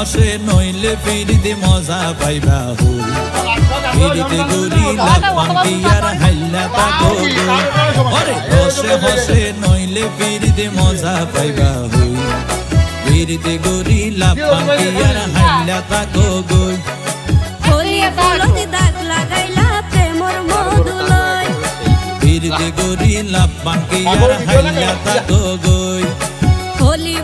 হসে নইলে ফিরিতে মজা পাইবা হই ফিরিতে গরি লাপান কি আর হাইলা তাকো গই ওরে হসে হসে নইলে ফিরিতে মজা পাইবা হই ফিরিতে গরি লাপান কি আর হাইলা তাকো গই হলি ফুলতে দাগ লাগাইলা প্রেমর মধুলয় ফিরিতে গরি লাপান কি আর হাইলা তাকো গই হলি